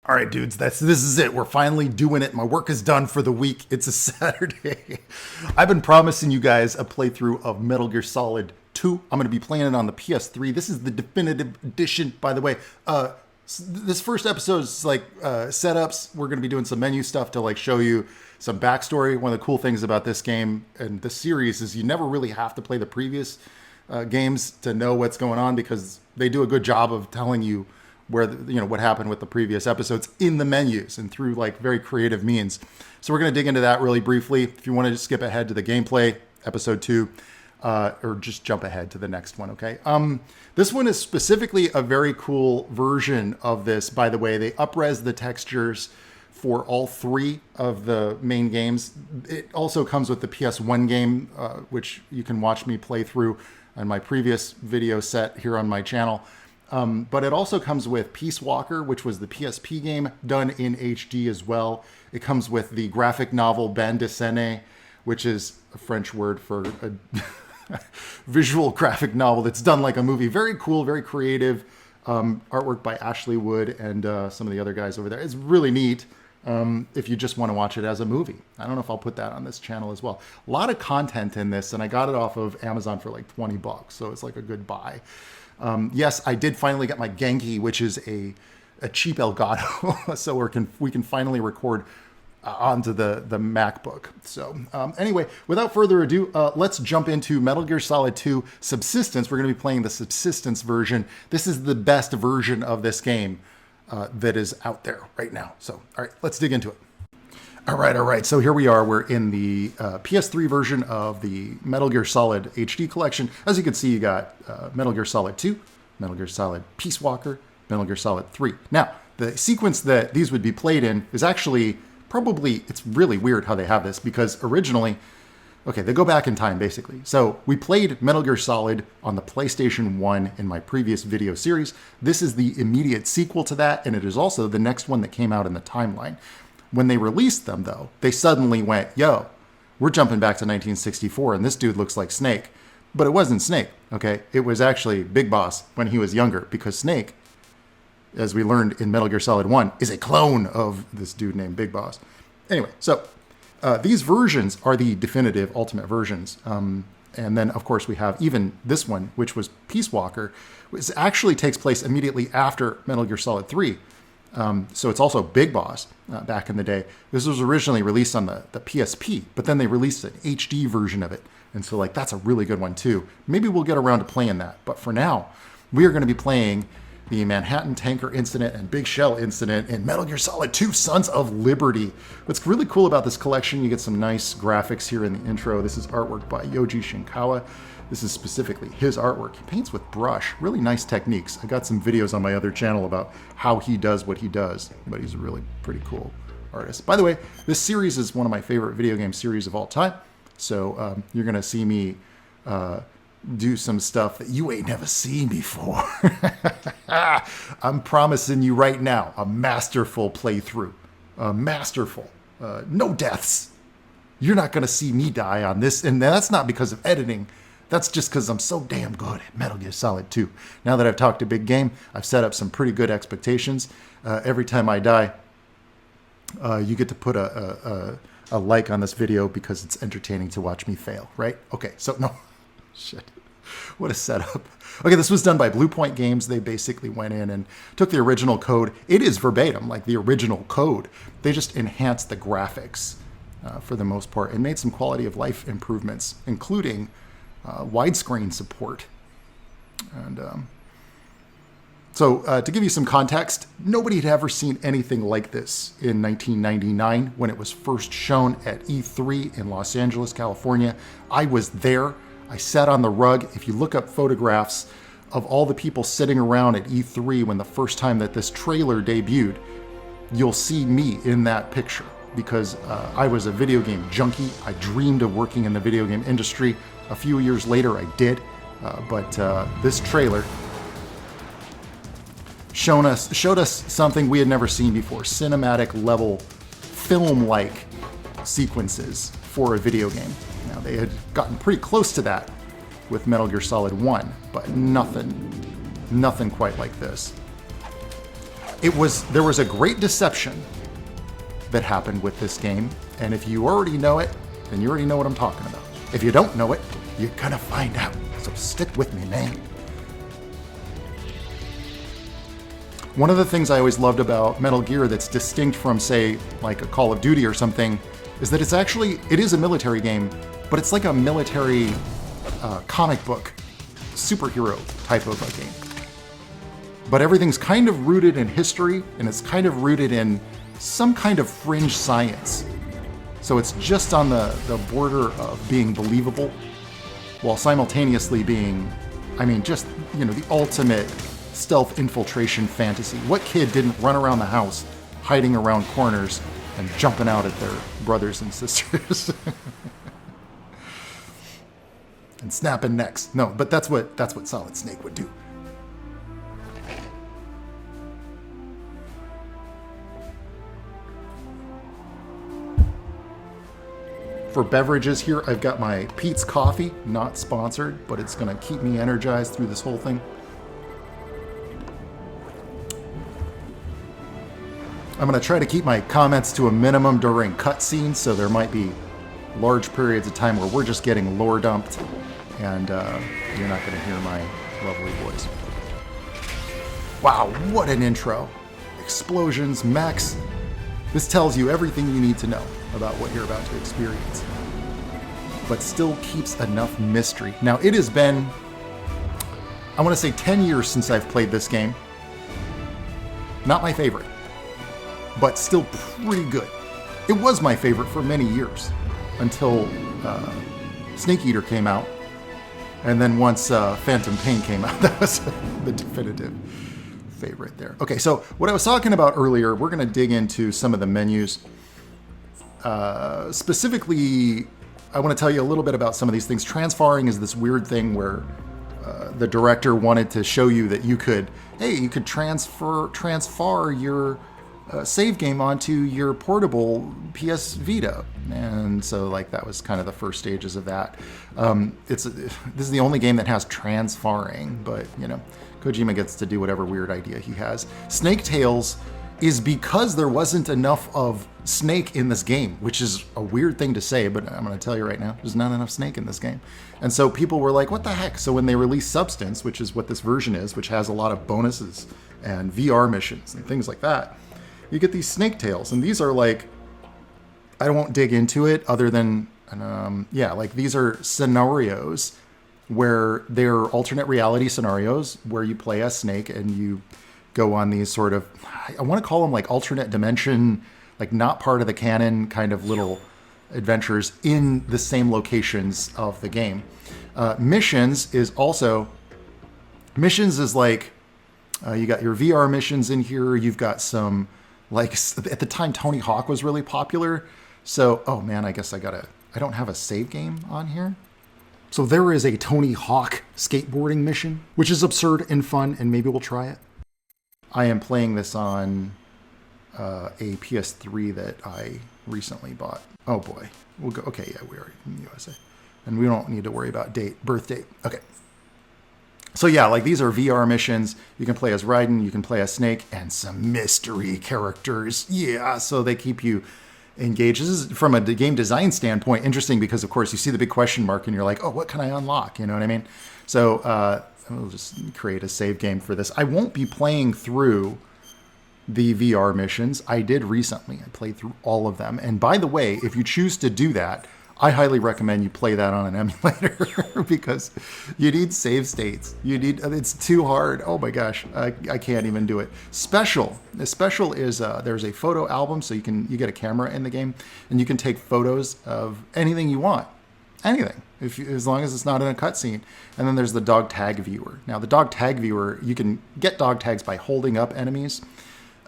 All right, dudes, this is it. We're finally doing it. My work is done for the week. It's a Saturday. I've been promising you guys a playthrough of Metal Gear Solid 2. I'm going to be playing it on the PS3. This is the definitive edition, by the way. This first episode is like setups. We're going to be doing some menu stuff to like show you some backstory. One of the cool things about this game and the series is you never really have to play the previous games to know what's going on, because they do a good job of telling you where what happened with the previous episodes in the menus and through like very creative means. So we're going to dig into that really briefly. If you want to just skip ahead to the gameplay, episode 2, or just jump ahead to the next one, okay? This one is specifically a very cool version of this, by the way. They up-res the textures for all 3 of the main games. It also comes with the PS1 game, which you can watch me play through on my previous video set here on my channel. But it also comes with Peace Walker, which was the PSP game done in HD as well. It comes with the graphic novel Bande Dessinée, which is a French word for a visual graphic novel that's done like a movie. Very cool, very creative. Artwork by Ashley Wood and some of the other guys over there. It's really neat if you just want to watch it as a movie. I don't know if I'll put that on this channel as well. A lot of content in this, and I got it off of Amazon for like $20, so it's like a good buy. Yes, I did finally get my Genki, which is a cheap Elgato, so we can finally record onto the MacBook. So anyway, without further ado, let's jump into Metal Gear Solid 2 Subsistence. We're going to be playing the Subsistence version. This is the best version of this game that is out there right now. So, all right, let's dig into it. All right. So here we are. We're in the PS3 version of the Metal Gear Solid HD collection. As you can see, you got Metal Gear Solid 2, Metal Gear Solid Peace Walker, Metal Gear Solid 3. Now, the sequence that these would be played in is actually it's really weird how they have this, because originally, okay, they go back in time basically. So we played Metal Gear Solid on the PlayStation 1 in my previous video series. This is the immediate sequel to that, and it is also the next one that came out in the timeline. When they released them, though, they suddenly went, yo, we're jumping back to 1964, and this dude looks like Snake. But it wasn't Snake, okay? It was actually Big Boss when he was younger, because Snake, as we learned in Metal Gear Solid 1, is a clone of this dude named Big Boss. Anyway, so these versions are the definitive ultimate versions. And then, of course, we have even this one, which was Peace Walker, which actually takes place immediately after Metal Gear Solid 3. So it's also Big Boss back in the day. This was originally released on the PSP, but then they released an HD version of it. And so like that's a really good one too. Maybe we'll get around to playing that. But for now, we are going to be playing the Manhattan Tanker Incident and Big Shell Incident in Metal Gear Solid 2 Sons of Liberty. What's really cool about this collection, you get some nice graphics here in the intro. This is artwork by Yoji Shinkawa. This is specifically his artwork. He paints with brush, really nice techniques. I got some videos on my other channel about how he does what he does, but he's a really pretty cool artist. By the way, this series is one of my favorite video game series of all time. So you're gonna see me do some stuff that you ain't never seen before. I'm promising you right now, a masterful playthrough. Masterful. No deaths. You're not gonna see me die on this, and that's not because of editing. That's just because I'm so damn good at Metal Gear Solid 2. Now that I've talked a big game, I've set up some pretty good expectations. Every time I die, you get to put a like on this video because it's entertaining to watch me fail, right? Okay, so no. Shit. What a setup. Okay, this was done by Blue Point Games. They basically went in and took the original code. It is verbatim, like the original code. They just enhanced the graphics for the most part and made some quality of life improvements, including widescreen support. And so to give you some context, nobody had ever seen anything like this in 1999 when it was first shown at E3 in Los Angeles, California. I was there. I sat on the rug. If you look up photographs of all the people sitting around at E3 when the first time that this trailer debuted, you'll see me in that picture, because I was a video game junkie. I dreamed of working in the video game industry. A few years later, I did, but this trailer showed us something we had never seen before: cinematic level, film-like sequences for a video game. Now, they had gotten pretty close to that with Metal Gear Solid 1, but nothing quite like this. There was a great deception that happened with this game, and if you already know it, then you already know what I'm talking about. If you don't know it, you're gonna find out. So stick with me, man. One of the things I always loved about Metal Gear that's distinct from, say, like a Call of Duty or something, is that it is a military game, but it's like a military comic book, superhero type of a game. But everything's kind of rooted in history, and it's kind of rooted in some kind of fringe science. So it's just on the border of being believable, while simultaneously being, just, the ultimate stealth infiltration fantasy. What kid didn't run around the house, hiding around corners, and jumping out at their brothers and sisters? And snapping necks. No, but that's what Solid Snake would do. For beverages here, I've got my Pete's Coffee, not sponsored, but it's gonna keep me energized through this whole thing. I'm gonna try to keep my comments to a minimum during cutscenes, so there might be large periods of time where we're just getting lore dumped, and you're not gonna hear my lovely voice. Wow, what an intro. Explosions, mechs. This tells you everything you need to know about what you're about to experience, but still keeps enough mystery. Now, it has been, I want to say 10 years since I've played this game. Not my favorite, but still pretty good. It was my favorite for many years, until Snake Eater came out, and then once Phantom Pain came out, that was the definitive favorite there. Okay, so what I was talking about earlier, we're going to dig into some of the menus. Specifically, I want to tell you a little bit about some of these things. Transfarring is this weird thing where the director wanted to show you that you could transfer your save game onto your portable PS Vita. And so that was kind of the first stages of that. This is the only game that has transfarring, but Kojima gets to do whatever weird idea he has. Snake Tales is because there wasn't enough of Snake in this game, which is a weird thing to say, but I'm going to tell you right now, there's not enough Snake in this game. And so people were like, what the heck? So when they released Substance, which is what this version is, which has a lot of bonuses and VR missions and things like that, you get these Snake Tales. And these are I won't dig into it other than, these are scenarios where they're alternate reality scenarios where you play as Snake and you go on these sort of, I want to call them alternate dimension, not part of the canon kind of little adventures in the same locations of the game. Missions is you got your VR missions in here. You've got some, at the time Tony Hawk was really popular. So, oh man, I guess I don't have a save game on here. So there is a Tony Hawk skateboarding mission, which is absurd and fun, and maybe we'll try it. I am playing this on a PS3 that I recently bought. Oh boy. We'll go. Okay, yeah, we are in the USA. And we don't need to worry about birth date. Okay. So yeah, these are VR missions. You can play as Raiden, you can play as Snake, and some mystery characters. Yeah, so they keep you engaged. This is, from a game design standpoint, interesting because, of course, you see the big question mark and you're like, oh, what can I unlock? You know what I mean? So I'll just create a save game for this. I won't be playing through the VR missions. I did recently. I played through all of them. And by the way, if you choose to do that, I highly recommend you play that on an emulator because you need save states. It's too hard. Oh my gosh, I can't even do it. Special. The special is there's a photo album, so you get a camera in the game, and you can take photos of anything you want, anything, as long as it's not in a cutscene. And then there's the dog tag viewer. Now the dog tag viewer, you can get dog tags by holding up enemies.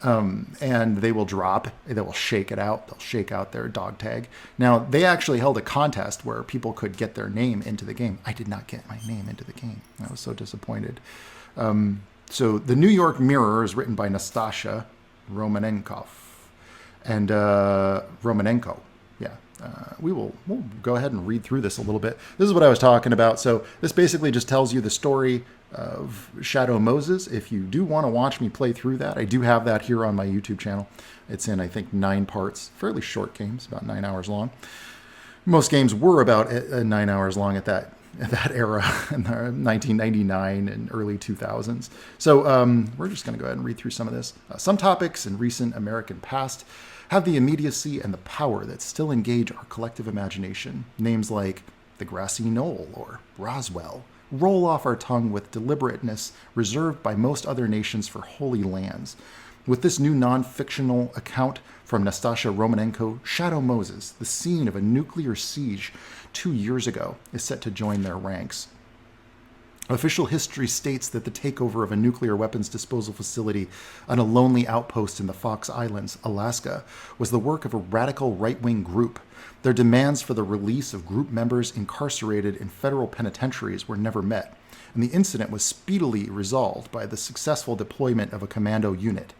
And they will drop, they will shake it out. They'll shake out their dog tag. Now, they actually held a contest where people could get their name into the game. I did not get my name into the game. I was so disappointed. So the New York Mirror is written by Nastasha Romanenko. And Romanenko. Yeah, we'll go ahead and read through this a little bit. This is what I was talking about. So this basically just tells you the story of Shadow Moses. If you do want to watch me play through that, I do have that here on my YouTube channel. It's in, I think, 9 parts, fairly short games, about 9 hours long. Most games were about 9 hours long at that era in the 1999 and early 2000s. So we're just going to go ahead and read through some of this. Some topics in recent American past have the immediacy and the power that still engage our collective imagination. Names like the Grassy Knoll or Roswell roll off our tongue with deliberateness reserved by most other nations for holy lands. With this new non-fictional account from Nastasha Romanenko, Shadow Moses, the scene of a nuclear siege 2 years ago, is set to join their ranks. Official history states that the takeover of a nuclear weapons disposal facility on a lonely outpost in the Fox Islands, Alaska, was the work of a radical right-wing group. Their demands for the release of group members incarcerated in federal penitentiaries were never met, and the incident was speedily resolved by the successful deployment of a commando unit.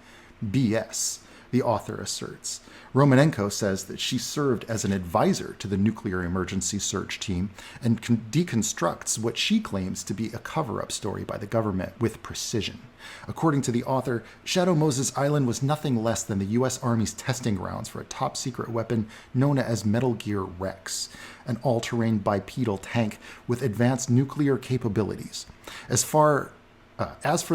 BS, the author asserts. Romanenko says that she served as an advisor to the nuclear emergency search team and deconstructs what she claims to be a cover-up story by the government with precision. According to the author, Shadow Moses Island was nothing less than the U.S. Army's testing grounds for a top-secret weapon known as Metal Gear Rex, an all-terrain bipedal tank with advanced nuclear capabilities. As for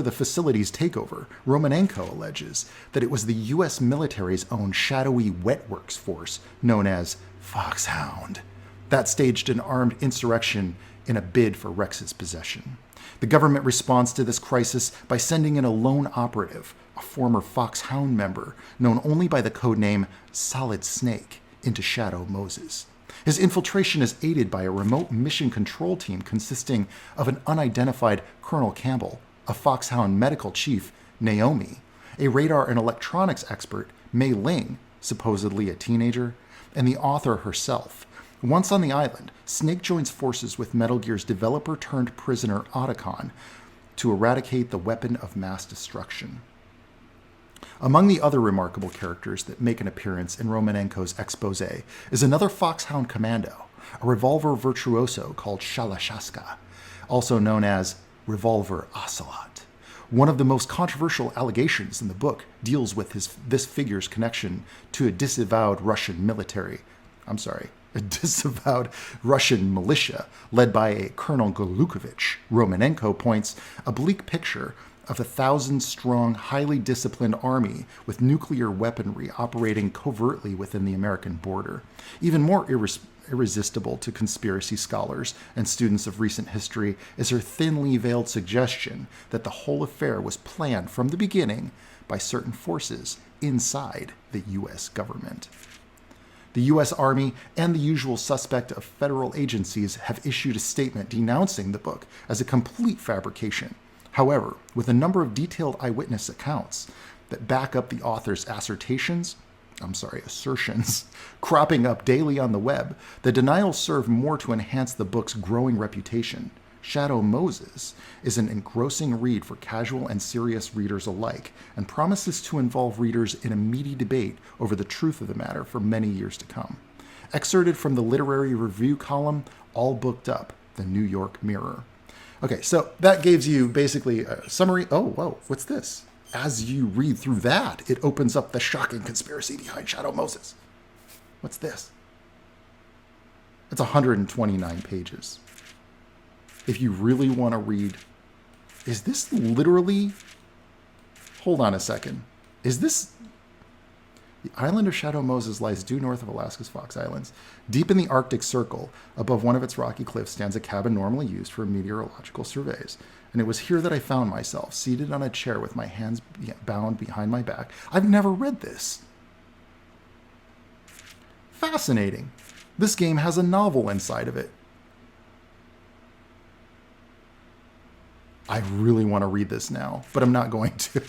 the facility's takeover, Romanenko alleges that it was the U.S. military's own shadowy wetworks force, known as Foxhound, that staged an armed insurrection in a bid for Rex's possession. The government responds to this crisis by sending in a lone operative, a former Foxhound member, known only by the codename Solid Snake, into Shadow Moses. His infiltration is aided by a remote mission control team consisting of an unidentified Colonel Campbell, a Foxhound medical chief, Naomi, a radar and electronics expert, Mei Ling, supposedly a teenager, and the author herself. Once on the island, Snake joins forces with Metal Gear's developer-turned-prisoner Otacon to eradicate the weapon of mass destruction. Among the other remarkable characters that make an appearance in Romanenko's exposé is another Foxhound commando, a revolver virtuoso called Shalashaska, also known as Revolver Ocelot. One of the most controversial allegations in the book deals with this figure's connection to a disavowed Russian militia led by a Colonel Golukovich. Romanenko points a bleak picture of a 1,000-strong, highly disciplined army with nuclear weaponry operating covertly within the American border. Even more irresistible to conspiracy scholars and students of recent history is her thinly veiled suggestion that the whole affair was planned from the beginning by certain forces inside the U.S. government. The U.S. Army and the usual suspect of federal agencies have issued a statement denouncing the book as a complete fabrication. However, with a number of detailed eyewitness accounts that back up the author's assertions, cropping up daily on the web, the denials serve more to enhance the book's growing reputation. Shadow Moses is an engrossing read for casual and serious readers alike, and promises to involve readers in a meaty debate over the truth of the matter for many years to come. Excerpted from the literary review column, All Booked Up, the New York Mirror. Okay, so that gives you basically a summary. Oh, whoa, what's this? As you read through that, it opens up the shocking conspiracy behind Shadow Moses. What's this? It's 129 pages. If you really want to read, is this literally, hold on a second. Is this, the island of Shadow Moses lies due north of Alaska's Fox Islands. Deep in the Arctic Circle, above one of its rocky cliffs, stands a cabin normally used for meteorological surveys. And it was here that I found myself, seated on a chair with my hands bound behind my back. I've never read this. Fascinating. This game has a novel inside of it. I really want to read this now, but I'm not going to.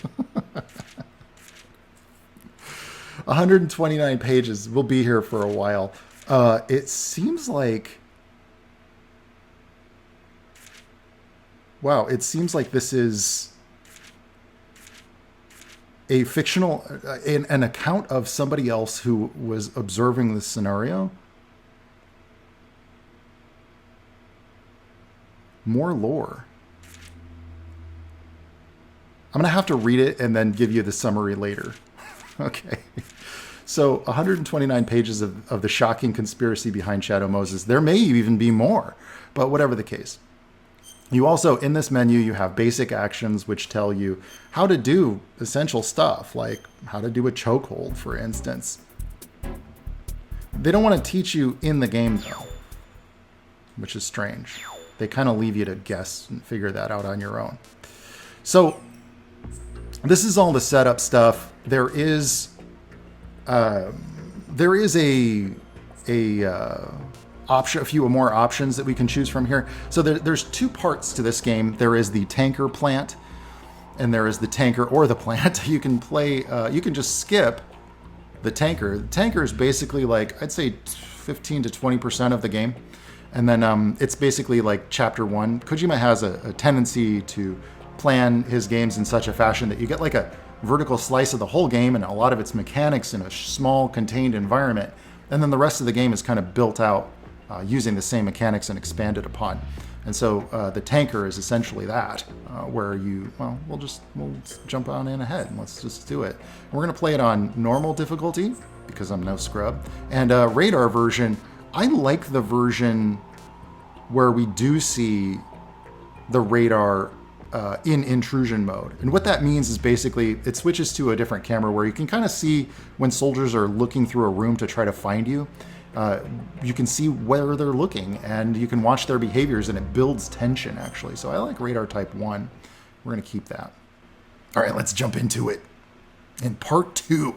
129 pages. We'll be here for a while. It seems like... Wow, it seems like this is... a fictional, an account of somebody else who was observing this scenario. More lore. I'm going to have to read it and then give you the summary later. Okay. So 129 pages of the shocking conspiracy behind Shadow Moses. There may even be more, but whatever the case. You also, in this menu, you have basic actions which tell you how to do essential stuff, like how to do a chokehold, for instance. They don't want to teach you in the game, though, which is strange. They kind of leave you to guess and figure that out on your own. So this is all the setup stuff. There is a option, a few more options that we can choose from here. So there's two parts to this game. There is the tanker plant, and there is the tanker or the plant. You can play. You can just skip the tanker. The tanker is basically like, I'd say 15 to 20% of the game, and then it's basically like chapter 1. Kojima has a tendency to plan his games in such a fashion that you get like a vertical slice of the whole game and a lot of its mechanics in a small contained environment, and then the rest of the game is kind of built out using the same mechanics and expanded upon. And so the tanker is essentially that, where we'll jump on in ahead and let's just do it. We're going to play it on normal difficulty because I'm no scrub, and radar version. I like the version where we do see the radar in intrusion mode. And what that means is basically it switches to a different camera where you can kind of see when soldiers are looking through a room to try to find you. You can see where they're looking and you can watch their behaviors, and it builds tension, actually. So I like radar type 1. We're going to keep that. All right, let's jump into it in part 2.